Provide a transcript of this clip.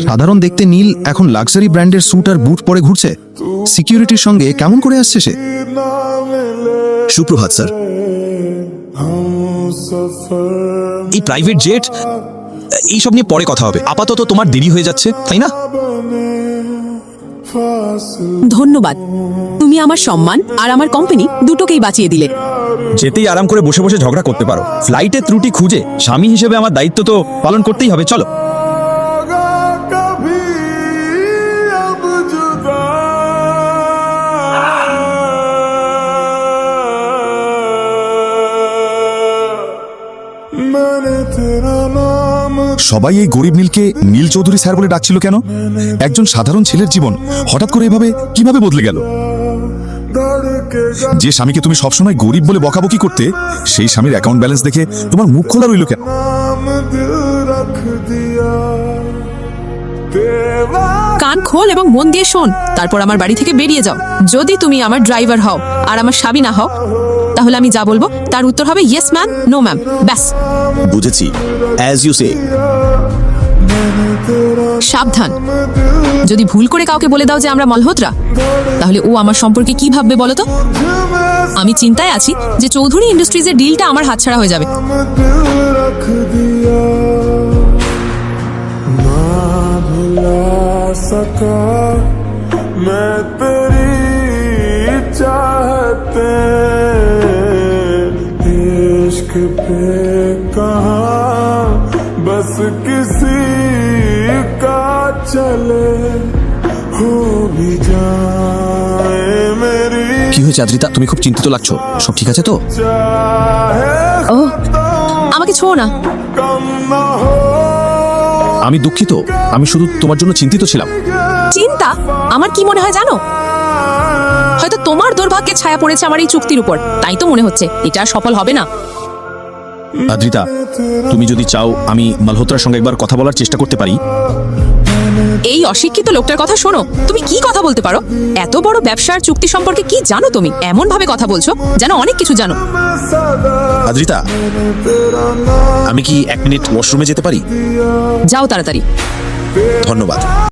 সাধারণ দেখতে নীল এখন লাক্সারি ব্র্যান্ডের স্যুট আর বুট পরে ঘুরছে। সিকিউরিটির সঙ্গে কেমন করে আসছে সে? সুপ্রভাত স্যার। এই প্রাইভেট জেট, এইসব নিয়ে পরে কথা হবে। আপাতত তোমার দেরি হয়ে যাচ্ছে, তাই না? ধন্যবাদ, তুমি আমার সম্মান আর আমার কোম্পানি দুটোকেই বাঁচিয়ে দিলে। যেতেই আরাম করে বসে বসে ঝগড়া করতে পারো। ফ্লাইটের ত্রুটি খুঁজে স্বামী হিসেবে আমার দায়িত্ব তো পালন করতেই হবে। চলো। সবাই এই গরিব নীলকে নীল চৌধুরী স্যার বলে ডাকছিল কেন? একজন সাধারণ ছেলের জীবন হঠাৎ করে এভাবে কিভাবে বদলে গেল? যে স্বামীকে তুমি সবসময় গরিব বলে বকাবকি করতে, সেই স্বামীর অ্যাকাউন্ট ব্যালেন্স দেখে তোমার মুখ খোলা রইল কেন? কান খোল এবং মন দিয়ে শোন, তারপর আমার বাড়ি থেকে বেরিয়ে যাও। যদি তুমি আমার ড্রাইভার হও আর আমার স্বামী না হও, তাহলে আমি যা বলবো তার উত্তর হবে ইয়েস ম্যাম, নো ম্যাম, ব্যাস। বুঝেছি, অ্যাজ ইউ সে। সাবধান, যদি ভুল করে কাউকে বলে দাও যে আমরা মালহোত্রা, তাহলে ও আমার সম্পর্কে কি ভাববে বলো তো? আমি চিন্তায় আছি যে চৌধুরী ইন্ডাস্ট্রিজের ডিলটা আমার হাতছাড়া হয়ে যাবে। बस किसी का चले हो भी जाए मेरी কি হয়েছে আদ্রিতা, তুমি খুব চিন্তিত লাগছো। সব ঠিক আছে তো? ও, আমাকে ছোঁও না। कम ना हो আমি দুঃখিত, আমি শুধু তোমার জন্য চিন্তিত ছিলাম। চিন্তা? আমার কি মনে হয় জানো? হয়তো তোমার দুর্ভাগ্যের ছায়া পড়েছে আমার এই চুক্তির উপর, তাই তো মনে হচ্ছে এটা আর সফল হবে না। আদ্রিতা, তুমি যদি চাও আমি মালহোত্রার সঙ্গে একবার কথা বলার চেষ্টা করতে পারি। এই অশিক্ষিত লোকটার কথা শোনো। তুমি কি কথা বলতে পারো? এত বড় ব্যবসার চুক্তি সম্পর্কে কি জানো তুমি? এমন ভাবে কথা বলছো যেন অনেক কিছু জানো। আদ্রিতা, আমি কি 1 মিনিট ওয়াশরুমে যেতে পারি? যাও তাড়াতাড়ি। ধন্যবাদ।